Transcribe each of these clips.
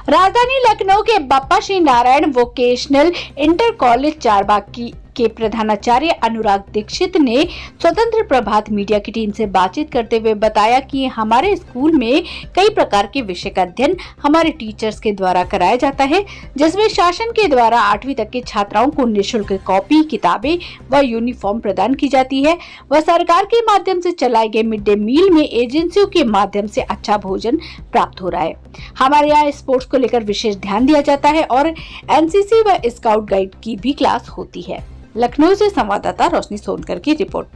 राजधानी लखनऊ के Bappa Shri Narayan vocational inter college Charbagh के प्रधानाचार्य अनुराग दीक्षित ने स्वतंत्र प्रभात मीडिया की टीम से बातचीत करते हुए बताया कि हमारे स्कूल में कई प्रकार के विषय का अध्ययन हमारे टीचर्स के द्वारा कराया जाता है, जिसमें शासन के द्वारा 8वीं तक के छात्राओं को निःशुल्क कॉपी, किताबें व यूनिफॉर्म प्रदान की जाती है। वह सरकार के माध्यम से चलाए गए मिड डे मील में एजेंसियों के माध्यम से अच्छा भोजन प्राप्त हो रहा है। हमारे यहाँ स्पोर्ट्स को लेकर विशेष ध्यान दिया जाता है और एनसीसी व स्काउट गाइड की भी क्लास होती है। लखनऊ से संवाददाता रोशनी सोनकर की रिपोर्ट।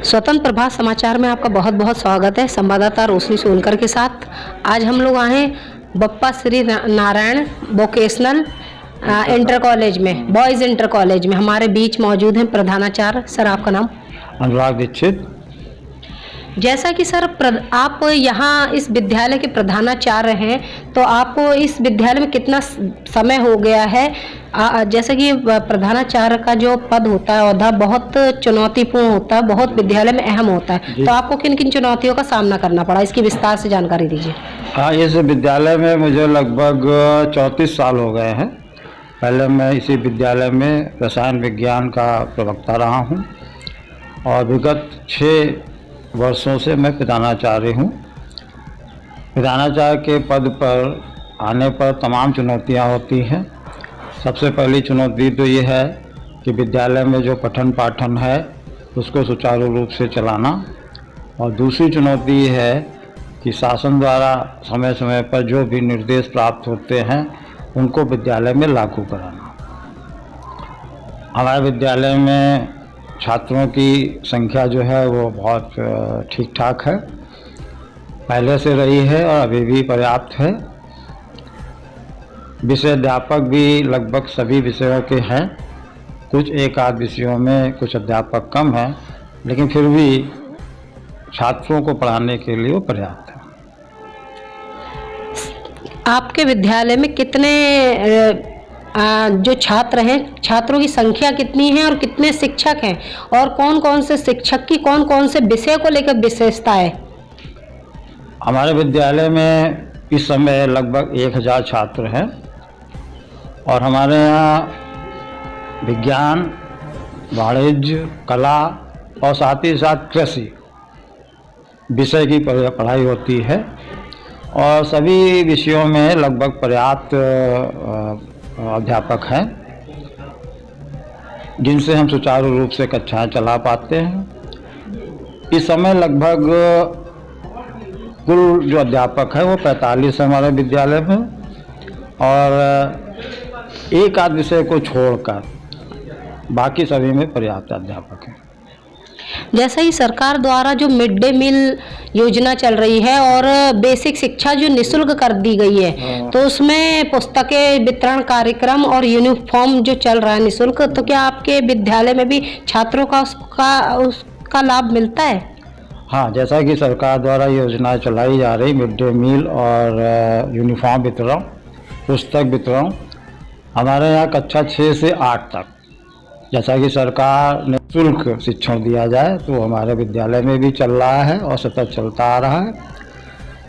स्वतंत्र प्रभात समाचार में आपका बहुत बहुत स्वागत है। संवाददाता रोशनी सोनकर के साथ आज हम लोग आए हैं Bappa Shri Narayan vocational inter college में, बॉयज इंटर कॉलेज में। हमारे बीच मौजूद हैं प्रधानाचार्य। सर, आपका नाम? अनुराग दीक्षित। जैसा कि सर आप यहाँ इस विद्यालय के प्रधानाचार्य हैं, तो आपको इस विद्यालय में कितना समय हो गया है? जैसा कि प्रधानाचार्य का जो पद होता है, औहदा बहुत चुनौतीपूर्ण होता है, बहुत विद्यालय में अहम होता है, तो आपको किन किन चुनौतियों का सामना करना पड़ा, इसकी विस्तार से जानकारी दीजिए। हाँ, इस विद्यालय में मुझे लगभग 34 साल हो गए हैं। पहले मैं इसी विद्यालय में रसायन विज्ञान का प्रवक्ता रहा हूँ और विगत 6 वर्षों से मैं प्रधानाचार्य हूँ। प्रधानाचार्य के पद पर आने पर तमाम चुनौतियाँ होती हैं। सबसे पहली चुनौती तो ये है कि विद्यालय में जो पठन पाठन है उसको सुचारू रूप से चलाना, और दूसरी चुनौती ये है कि शासन द्वारा समय समय पर जो भी निर्देश प्राप्त होते हैं उनको विद्यालय में लागू कराना। हमारे विद्यालय में छात्रों की संख्या जो है वो बहुत ठीक ठाक है, पहले से रही है और अभी भी पर्याप्त है। विषय अध्यापक भी लगभग सभी विषयों के हैं, कुछ एक आध विषयों में कुछ अध्यापक कम हैं, लेकिन फिर भी छात्रों को पढ़ाने के लिए वो पर्याप्त है। आपके विद्यालय में कितने जो छात्र हैं, छात्रों की संख्या कितनी है और कितने शिक्षक हैं, और कौन कौन से शिक्षक की कौन कौन से विषय को लेकर विशेषता है? हमारे विद्यालय में इस समय लगभग 1000 छात्र हैं और हमारे यहाँ विज्ञान, वाणिज्य, कला और साथ ही साथ कृषि विषय की पढ़ाई होती है, और सभी विषयों में लगभग पर्याप्त अध्यापक हैं जिनसे हम सुचारू रूप से कक्षाएं चला पाते हैं। इस समय लगभग कुल जो अध्यापक है वो 45 है हमारे विद्यालय में, और एक आध विषय को छोड़कर बाकी सभी में पर्याप्त अध्यापक हैं। जैसा ही सरकार द्वारा जो मिड डे मील योजना चल रही है और बेसिक शिक्षा जो निःशुल्क कर दी गई है, तो उसमें पुस्तकें वितरण कार्यक्रम और यूनिफॉर्म जो चल रहा है निःशुल्क, तो क्या आपके विद्यालय में भी छात्रों का उसका लाभ मिलता है? हाँ, जैसा कि सरकार द्वारा योजना चलाई जा रही मिड डे मील और यूनिफॉर्म वितरण, पुस्तक वितरण, हमारे यहाँ कक्षा 6 से 8 तक जैसा कि सरकार ने शुल्क शिक्षण दिया जाए तो हमारे विद्यालय में भी चल रहा है और सतत चलता आ रहा है।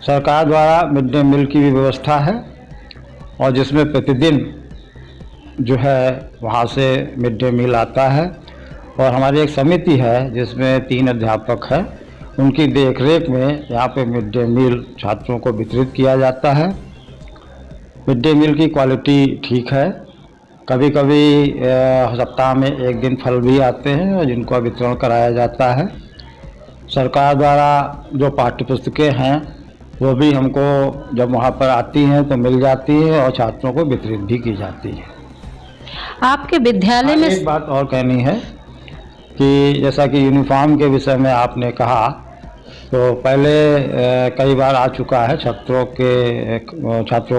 सरकार द्वारा मिड डे मील की भी व्यवस्था है और जिसमें प्रतिदिन जो है वहाँ से मिड डे मील आता है, और हमारी एक समिति है जिसमें 3 अध्यापक हैं, उनकी देखरेख में यहाँ पे मिड डे मील छात्रों को वितरित किया जाता है। मिड डे मील की क्वालिटी ठीक है। कभी कभी सप्ताह में 1 दिन फल भी आते हैं और जिनको वितरण कराया जाता है। सरकार द्वारा जो पाठ्य पुस्तकें हैं वो भी हमको जब वहाँ पर आती हैं तो मिल जाती है और छात्रों को वितरित भी की जाती है। आपके विद्यालय में एक बात और कहनी है कि जैसा कि यूनिफॉर्म के विषय में आपने कहा, तो पहले कई बार आ चुका है छात्रों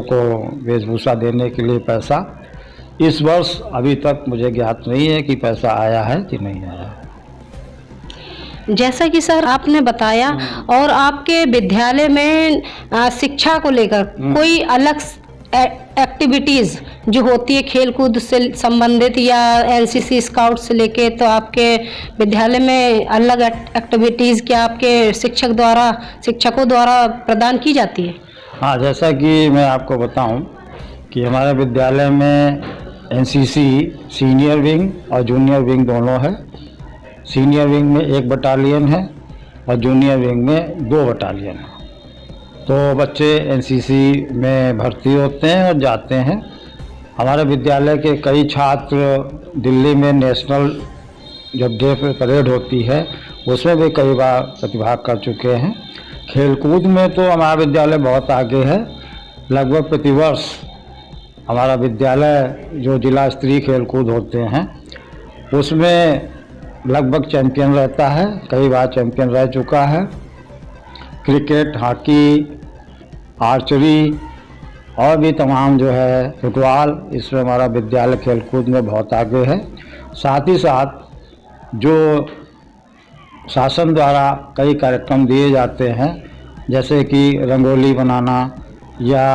को वेशभूषा देने के लिए पैसा। इस वर्ष अभी तक मुझे ज्ञात नहीं है कि पैसा आया है कि नहीं आया है। जैसा कि सर आपने बताया, और आपके विद्यालय में शिक्षा को लेकर कोई अलग एक्टिविटीज़ जो होती है खेल कूद से संबंधित या एनसीसी स्काउट से लेके, तो आपके विद्यालय में अलग एक्टिविटीज़ क्या आपके शिक्षकों द्वारा प्रदान की जाती है? हाँ, जैसा कि मैं आपको बताऊं कि हमारे विद्यालय में एनसीसी सीनियर विंग और जूनियर विंग दोनों है। सीनियर विंग में 1 बटालियन है और जूनियर विंग में 2 बटालियन है। तो बच्चे एनसीसी में भर्ती होते हैं और जाते हैं। हमारे विद्यालय के कई छात्र दिल्ली में नेशनल जब डे पे परेड होती है उसमें भी कई बार प्रतिभाग कर चुके हैं। खेलकूद में तो हमारा विद्यालय बहुत आगे है। लगभग प्रतिवर्ष हमारा विद्यालय जो जिला स्तरीय खेलकूद होते हैं उसमें लगभग चैंपियन रहता है, कई बार चैंपियन रह चुका है। क्रिकेट, हॉकी, आर्चरी और भी तमाम जो है फुटबॉल, इसमें हमारा विद्यालय खेलकूद में बहुत आगे है। साथ ही साथ जो शासन द्वारा कई कार्यक्रम दिए जाते हैं जैसे कि रंगोली बनाना या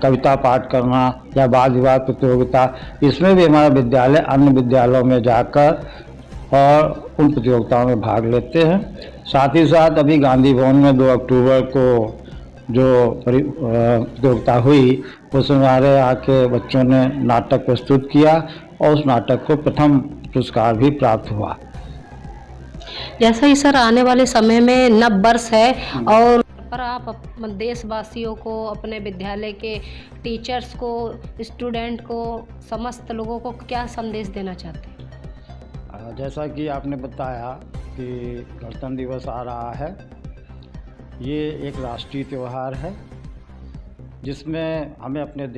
कविता पाठ करना या वाद विवाद प्रतियोगिता, इसमें भी हमारा विद्यालय अन्य विद्यालयों में जाकर और उन प्रतियोगिताओं में भाग लेते हैं। साथ ही साथ अभी गांधी भवन में 2 अक्टूबर को जो प्रतियोगिता हुई उसमें हमारे यहाँ के बच्चों ने नाटक प्रस्तुत किया और उस नाटक को प्रथम पुरस्कार भी प्राप्त हुआ। जैसा ही सर आने वाले समय में नव वर्ष है और पर आप देशवासियों को, अपने विद्यालय के टीचर्स को, स्टूडेंट को, समस्त लोगों को क्या संदेश देना चाहते हैं? जैसा कि आपने बताया कि गणतंत्र दिवस आ रहा है, ये एक राष्ट्रीय त्यौहार है जिसमें हमें अपने